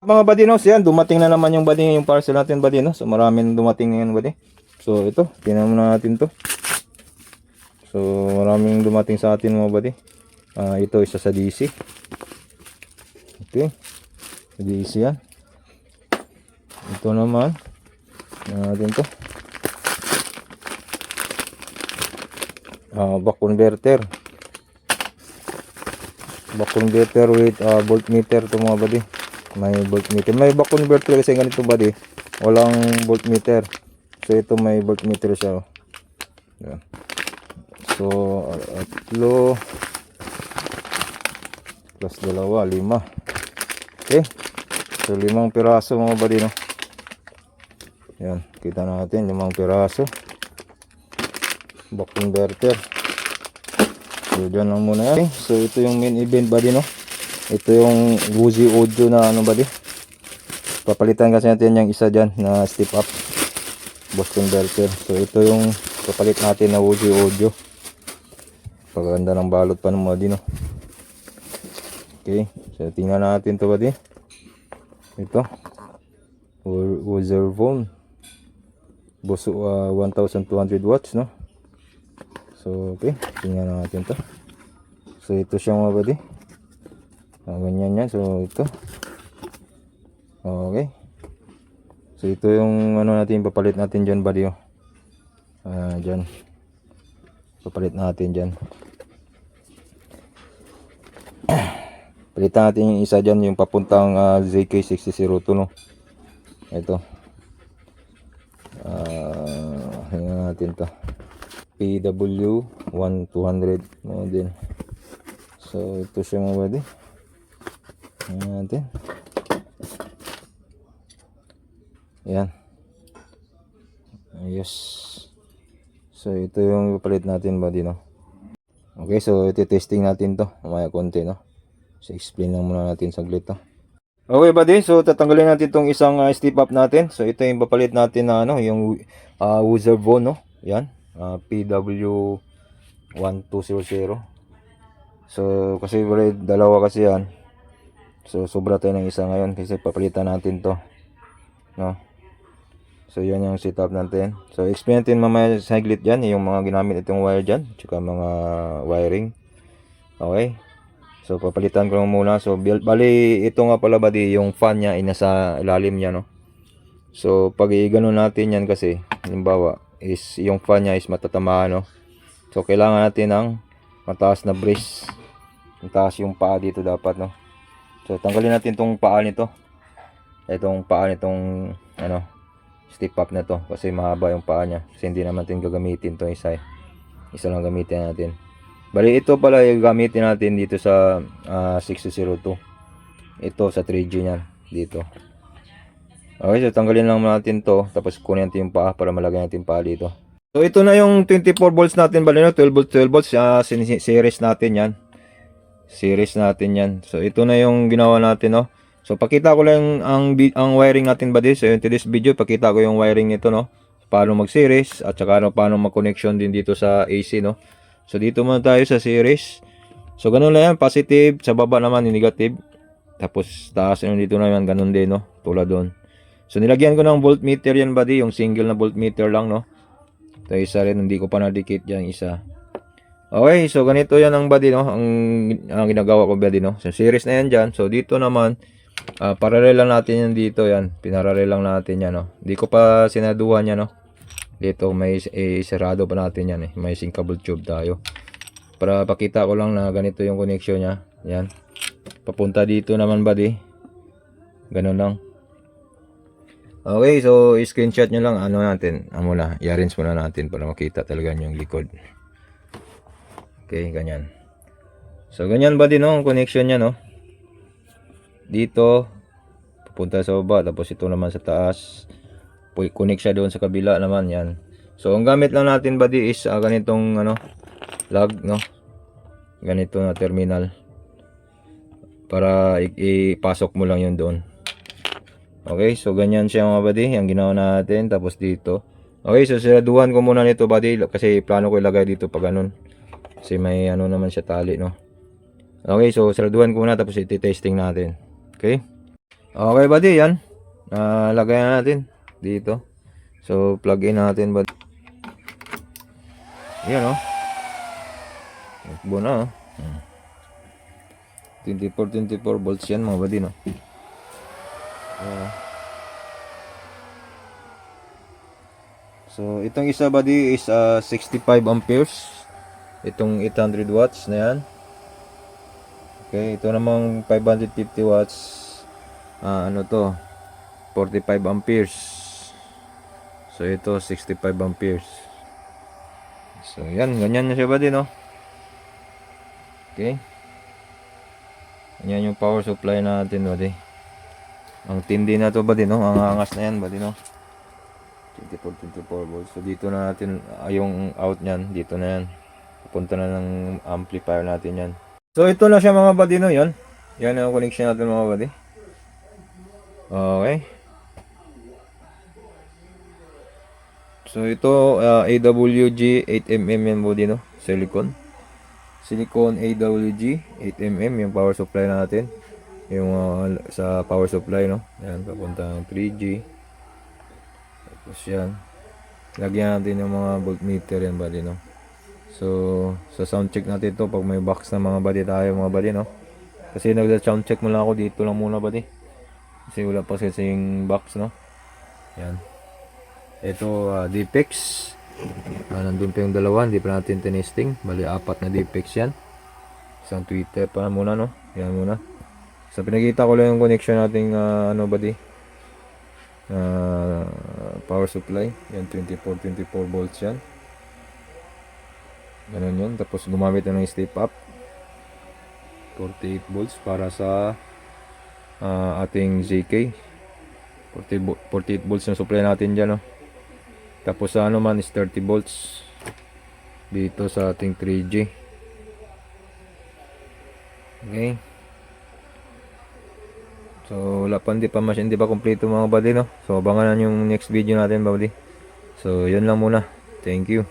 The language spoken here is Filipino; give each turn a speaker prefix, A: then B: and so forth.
A: Mga buddy, no, yan, dumating na naman yung buddy, yung parcel natin buddy, no. So maraming dumating ngayon buddy. So ito, tingnan muna natin to. So maraming dumating sa atin mga buddy. Ito isa sa DC. Okay. Sa DC yan. Ito naman. Natin to. Buck converter. Buck converter with voltmeter to mga buddy. May voltmeter. May buck converter kasi ganito buddy. Walang voltmeter. So ito may voltmeter siya. Yan. So atlo plus dalawa, 5. Okay. So 5 piraso mga buddy, no. Yan, kita natin 5 piraso. Buck converter. So dyan lang muna yan. Okay. So ito yung main event buddy, no. Ito yung Woozy Audio na ano buddy. Papalitan kasi natin yung isa dyan na step up Boss converter. So ito yung papalit natin na Woozy Audio. Paganda ng balot pa ng buddy, no. Okay, so tingnan natin to buddy. Ito Woozer phone Boss 1200 watts, no. So okay, tingnan natin to. So ito siya mga buddy. Ganyan yan. So ito. Okay. So ito yung ano natin, papalit natin dyan buddy, oh. Dyan. Papalit natin dyan. Palitan natin yung isa dyan, yung papuntang ZK6002, no. Ito. Tingnan natin to. PW1200 model. So ito siya mga buddy. Natin. Yan. Yes. So ito yung palit natin buddy, no. Okay, so ito testing natin to mamaya konti, no. So explain lang muna natin saglit to. Okay buddy, so tatanggalin natin tong isang step up natin. So ito yung papalit natin na ano, yung Woozer phone, no. Yan, PW1200. So kasi dalawa kasi yan. So sobra tayo ng isa ngayon kasi papalitan natin to, no. So yan yung setup natin. So explain natin mamaya saglit dyan yung mga ginamit itong wire dyan, tsaka mga wiring. Okay, so papalitan ko lang muna. So bali ito nga pala buddy, yung fan nya ay nasa ilalim nya, no. So pag i-gano natin yan kasi halimbawa is yung fan nya is matatamaan, no. So kailangan natin ng mataas na brace. Mataas yung paa dito dapat, no. So tanggalin natin tong paa nito. Itong paa nitong ano, step up na to kasi mahaba yung paa niya. Kasi hindi naman natin gagamitin to isa. Isa lang gamitin natin. Bali ito pala yung gamitin natin dito sa 602. Ito sa 3G niyan dito. Okay, so tanggalin lang natin to, tapos kunin natin yung paa para malagay natin paa dito. So ito na yung 24 volts natin bali, no? 12 volts, 12 volts series natin yan. Series natin yan. So ito na yung ginawa natin, no. So pakita ko lang ang wiring natin buddy. So in this video pakita ko yung wiring nito, no. Paano mag-series at saka paano mag-connection din dito sa AC, no. So dito muna tayo sa series. So ganun lang yan, positive, sa baba naman yung negative. Tapos taas yung dito naman ganun din, no, tulad doon. So nilagyan ko ng voltmeter yan buddy, yung single na voltmeter lang, no. Ito isa rin, hindi ko pa nadikit yan isa. Okay, so ganito yan ang buddy, no, ang ginagawa ko buddy, no. So series na yan dyan. So dito naman parallel lang natin yan dito, yan pinarallel lang natin yan, no. Hindi ko pa sinaduhan yan, no. Dito may sarado pa natin yan, may sinkable tube tayo para pakita ko lang na ganito yung connection nya. Yan papunta dito naman buddy, ganun lang. Okay, so screenshot nyo lang ano natin, muna i-arrange muna natin para makita talaga yung likod. Okay, ganyan. So ganyan buddy, no, ang connection nya, no. Dito pupunta sa baba, tapos ito naman sa taas, connect siya doon sa kabila naman, yan. So ang gamit lang natin buddy is ganitong ano, lag, no? Ganito na terminal. Para ipasok mo lang yun doon. Okay, so ganyan siya mga buddy. Yung ginawa natin. Tapos dito. Okay, so siraduhan ko muna nito buddy. Kasi plano ko ilagay dito pag ganun. Kasi may ano naman siya tali, no? Okay, so siraduhan ko muna. Tapos iti-testing natin. Okay. Okay buddy, yan. Lagay na natin dito. So plug in natin buddy. Yan, oh. Takbo na, oh. 24 volts yan mga buddy, no? So itong isa buddy is 65 amperes. Itong 800 watts na yan. Okay, ito namang 550 watts. Ano to? 45 amperes. So ito 65 amperes. So yan, ganyan na siya buddy, no? Okay. Yan yung power supply natin buddy. Ang tindi na to buddy, no? Ang angas na yan buddy, no? 24 volts. So dito na natin yung out niyan, dito na yan. Pupunta na ng amplifier natin yan. So ito na siya mga buddy, no? Yan. Yan ang connection natin mga buddy. Okay. So ito AWG 8mm yan buddy, no? Silicone AWG 8mm yung power supply natin. Yung sa power supply, no? Yan, papunta ng 3G. Tapos yan. Lagyan natin yung mga voltmeter yan buddy, no? So sa sound check natin to pag may box na mga buddy tayo mga buddy, no? Kasi nagda-sound check muna ako dito lang muna buddy. Kasi wala pa kasing box, no? Yan. Ito Depex. Nandun pa yung dalawa, hindi pa natin tinesting. Bali 4 na Depex yan. Isang tweeter pa muna, no? Yan muna. So pinakita ko lang yung connection nating ano buddy, power supply. Yan 24 volts yan. Ganun yun. Tapos gumamit na ng step up 48 volts para sa ating ZK. 48 volts na supply natin dyan, no? Tapos sa ano man is 30 volts dito sa ating 3G. Okay. So wala pa, hindi pa kompleto mga buddy, no? So abangan yung next video natin buddy. So yun lang muna. Thank you.